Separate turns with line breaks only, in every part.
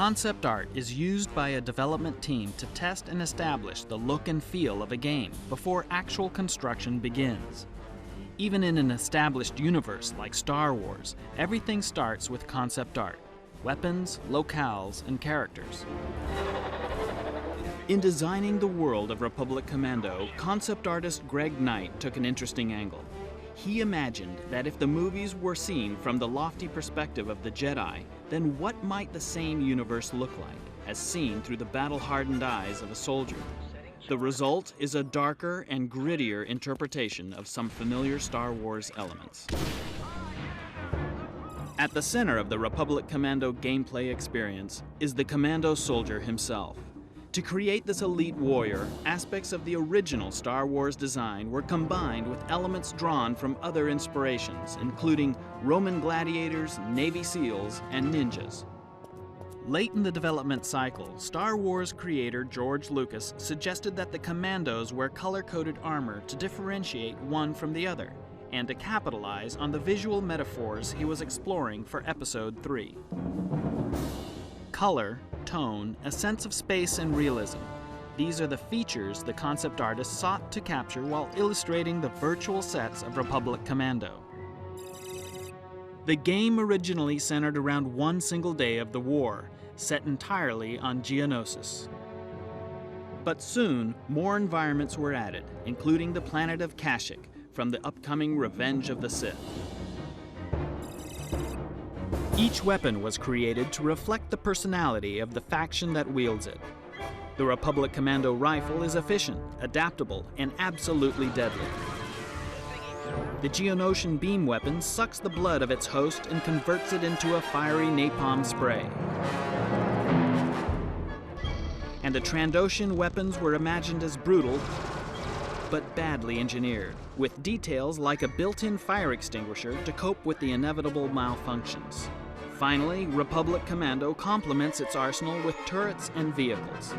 Concept art is used by a development team to test and establish the look and feel of a game before actual construction begins. Even in an established universe like Star Wars, everything starts with concept art: weapons, locales, and characters. In designing the world of Republic Commando, concept artist Greg Knight took an interesting angle. He imagined that if the movies were seen from the lofty perspective of the Jedi, then what might the same universe look like, as seen through the battle-hardened eyes of a soldier? The result is a darker and grittier interpretation of some familiar Star Wars elements. At the center of the Republic Commando gameplay experience is the Commando soldier himself. To create this elite warrior, aspects of the original Star Wars design were combined with elements drawn from other inspirations, including Roman gladiators, Navy SEALs, and ninjas. Late in the development cycle, Star Wars creator George Lucas suggested that the Commandos wear color-coded armor to differentiate one from the other, and to capitalize on the visual metaphors he was exploring for Episode 3. Color, tone, a sense of space and realism. These are the features the concept artist sought to capture while illustrating the virtual sets of Republic Commando. The game originally centered around one single day of the war, set entirely on Geonosis. But soon, more environments were added, including the planet of Kashyyyk from the upcoming Revenge of the Sith. Each weapon was created to reflect the personality of the faction that wields it. The Republic Commando rifle is efficient, adaptable, and absolutely deadly. The Geonosian beam weapon sucks the blood of its host and converts it into a fiery napalm spray. And the Trandoshan weapons were imagined as brutal, but badly engineered, with details like a built-in fire extinguisher to cope with the inevitable malfunctions. Finally, Republic Commando complements its arsenal with turrets and vehicles.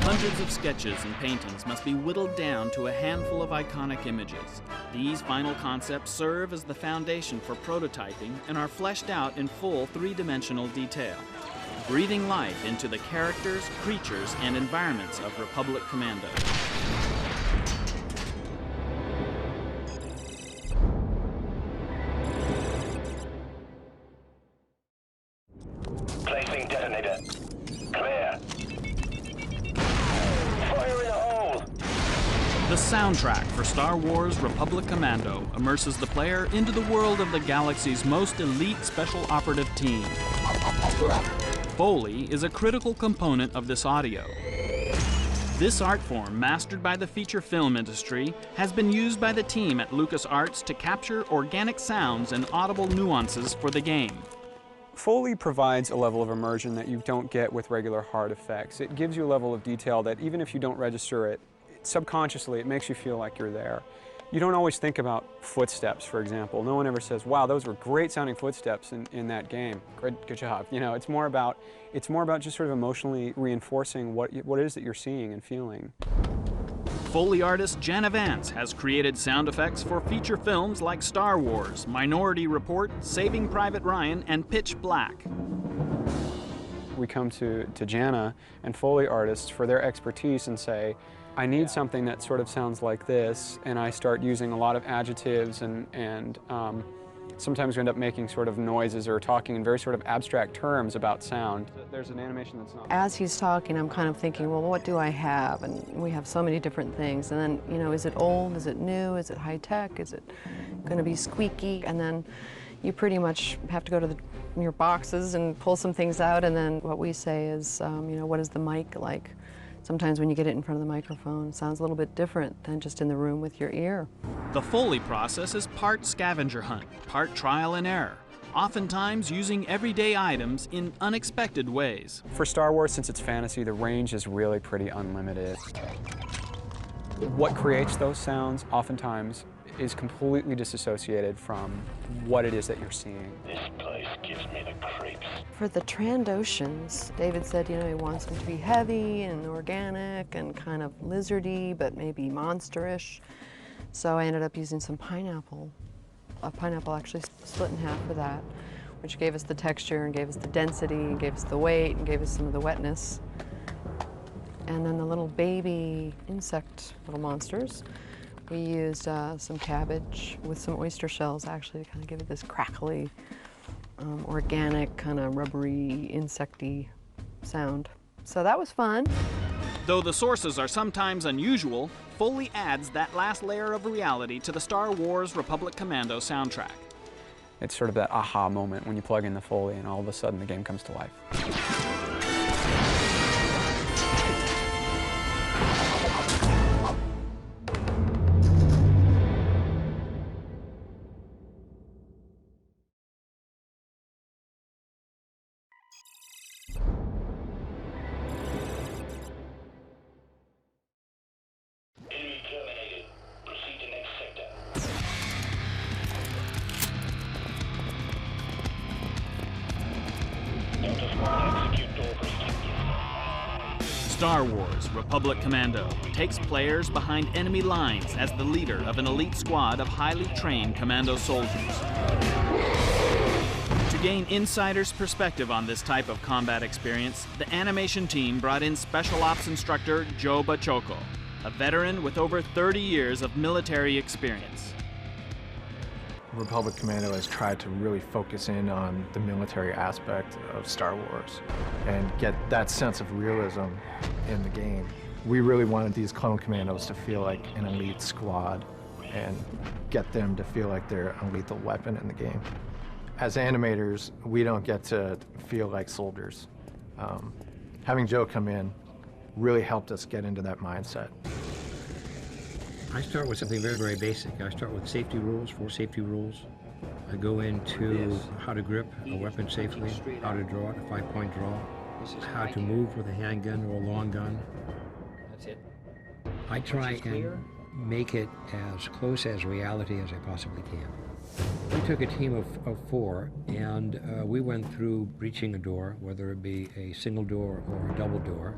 Hundreds of sketches and paintings must be whittled down to a handful of iconic images. These final concepts serve as the foundation for prototyping and are fleshed out in full three-dimensional detail, breathing life into the characters, creatures, and environments of Republic Commando.
Placing detonator. Clear. Fire in the hole!
The soundtrack for Star Wars Republic Commando immerses the player into the world of the galaxy's most elite special operative team. Foley is a critical component of this audio. This art form, mastered by the feature film industry, has been used by the team at LucasArts to capture organic sounds and audible nuances for the game.
Foley provides a level of immersion that you don't get with regular hard effects. It gives you a level of detail that even if you don't register it, subconsciously it makes you feel like you're there. You don't always think about footsteps, for example. No one ever says, wow, those were great sounding footsteps in that game. Good job. You know, it's more about just sort of emotionally reinforcing what it is that you're seeing and feeling.
Foley artist Jana Vance has created sound effects for feature films like Star Wars, Minority Report, Saving Private Ryan, and Pitch Black.
We come to Jana and Foley artists for their expertise and say, I need something that sort of sounds like this, and I start using a lot of adjectives and sometimes we end up making sort of noises or talking in very sort of abstract terms about sound. There's an animation that's not...
As he's talking, I'm kind of thinking, well, what do I have? And we have so many different things. And then, you know, is it old? Is it new? Is it high-tech? Is it going to be squeaky? And then you pretty much have to go to your boxes and pull some things out. And then what we say is, you know, what is the mic like? Sometimes when you get it in front of the microphone, it sounds a little bit different than just in the room with your ear.
The Foley process is part scavenger hunt, part trial and error, oftentimes using everyday items in unexpected ways.
For Star Wars, since it's fantasy, the range is really pretty unlimited. What creates those sounds oftentimes is completely disassociated from what it is that you're seeing.
This place gives me the creeps.
For the Trandoshans, David said, you know, he wants them to be heavy and organic and kind of lizardy, but maybe monsterish. So I ended up using some pineapple a pineapple actually split in half for that, which gave us the texture and gave us the density and gave us the weight and gave us some of the wetness. And then the little baby insect little monsters, we used some cabbage with some oyster shells actually to kind of give it this crackly, organic, kind of rubbery, insecty sound. So that was fun.
Though the sources are sometimes unusual, Foley adds that last layer of reality to the Star Wars Republic Commando soundtrack.
It's sort of that aha moment when you plug in the Foley and all of a sudden the game comes to life.
Enemy terminated. Proceed to next sector. Delta Squad, execute door protective.
Star Wars Republic Commando takes players behind enemy lines as the leader of an elite squad of highly trained commando soldiers. To gain insider's perspective on this type of combat experience, the animation team brought in Special Ops instructor Joe Bachoco, a veteran with over 30 years of military experience.
Republic Commando has tried to really focus in on the military aspect of Star Wars and get that sense of realism in the game. We really wanted these clone commandos to feel like an elite squad and get them to feel like they're a lethal weapon in the game. As animators, we don't get to feel like soldiers. Having Joe come in really helped us get into that mindset.
I start with something very, very basic. I start with safety rules, 4 safety rules. I go into how to grip a weapon safely, how to draw it, a 5-point draw, how to move with a handgun or a long gun.
That's it.
I try and make it as close as reality as I possibly can. We took a team of 4 and we went through breaching a door, whether it be a single door or a double door,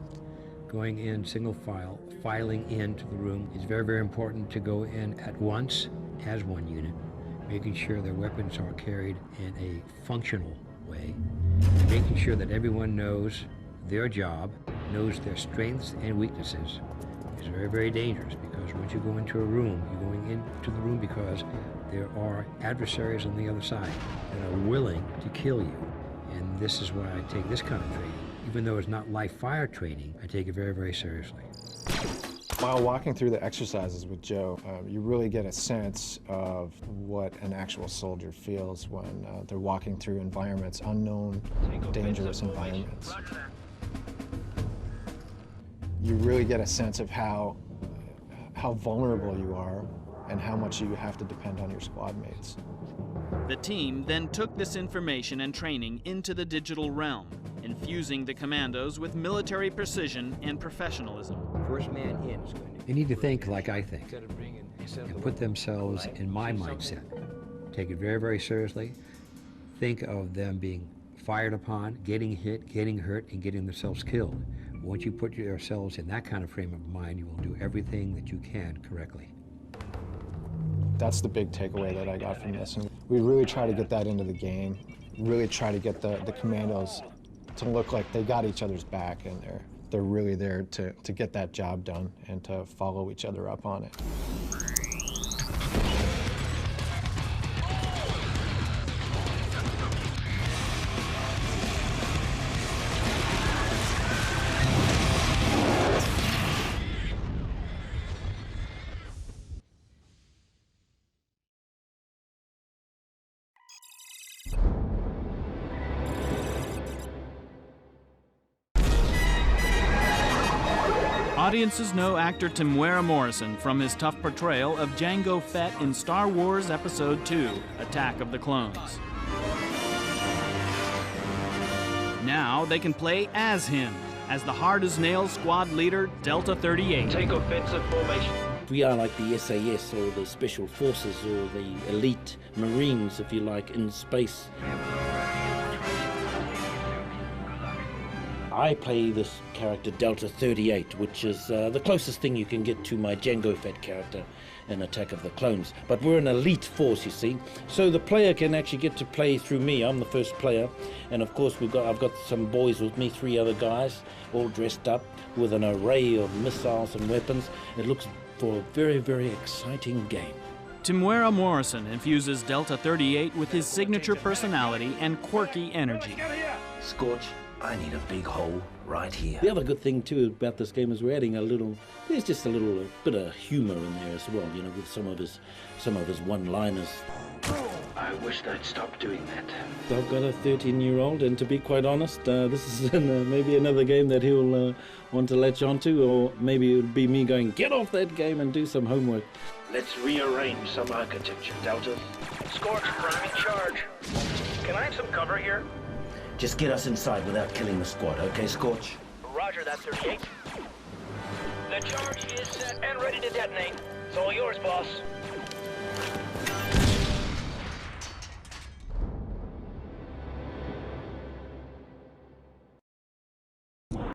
going in single file, filing into the room. It's very, very important to go in at once as one unit, making sure their weapons are carried in a functional way, and making sure that everyone knows their job, knows their strengths and weaknesses. It's very, very dangerous because once you go into a room, you're going into the room because there are adversaries on the other side that are willing to kill you. And this is why I take this kind of training. Even though it's not live fire training, I take it very, very seriously.
While walking through the exercises with Joe, you really get a sense of what an actual soldier feels when they're walking through environments, unknown, dangerous environments. You really get a sense of how vulnerable you are and how much you have to depend on your squad mates.
The team then took this information and training into the digital realm, infusing the commandos with military precision and professionalism.
First man in is going to...
They need to think like I think and put themselves in my mindset. Take it very, very seriously. Think of them being fired upon, getting hit, getting hurt, and getting themselves killed. Once you put yourselves in that kind of frame of mind, you will do everything that you can correctly.
That's the big takeaway that I got from this. And we really try to get that into the game, really try to get the commandos to look like they got each other's back and they're really there to get that job done and to follow each other up on it.
Audiences know actor Temuera Morrison from his tough portrayal of Jango Fett in Star Wars Episode II, Attack of the Clones. Now they can play as him, as the hard-as-nails squad leader, Delta 38.
Take offensive formation.
We are like the SAS or the Special Forces or the elite Marines, if you like, in space. I play this character Delta 38, which is the closest thing you can get to my Jango Fett character in Attack of the Clones. But we're an elite force, you see, so the player can actually get to play through me. I'm the first player, and of course I've got some boys with me, 3 other guys, all dressed up with an array of missiles and weapons. It looks for a very, very exciting game.
Temuera Morrison infuses Delta 38 with his signature personality and quirky energy.
Scorch, I need a big hole right here.
The other good thing too about this game is we're adding there's just a little bit of humor in there as well, you know, with some of his one-liners.
I wish they'd stop doing that.
I've got a 13-year-old, and to be quite honest, this is maybe another game that he'll want to latch onto, or maybe it would be me going, get off that game and do some homework.
Let's rearrange some architecture, Delta. Scorch, I'm in charge. Can I have some cover here?
Just get us inside without killing the squad, okay, Scorch?
Roger that, 38. The charge is set and ready to detonate. It's all yours, boss.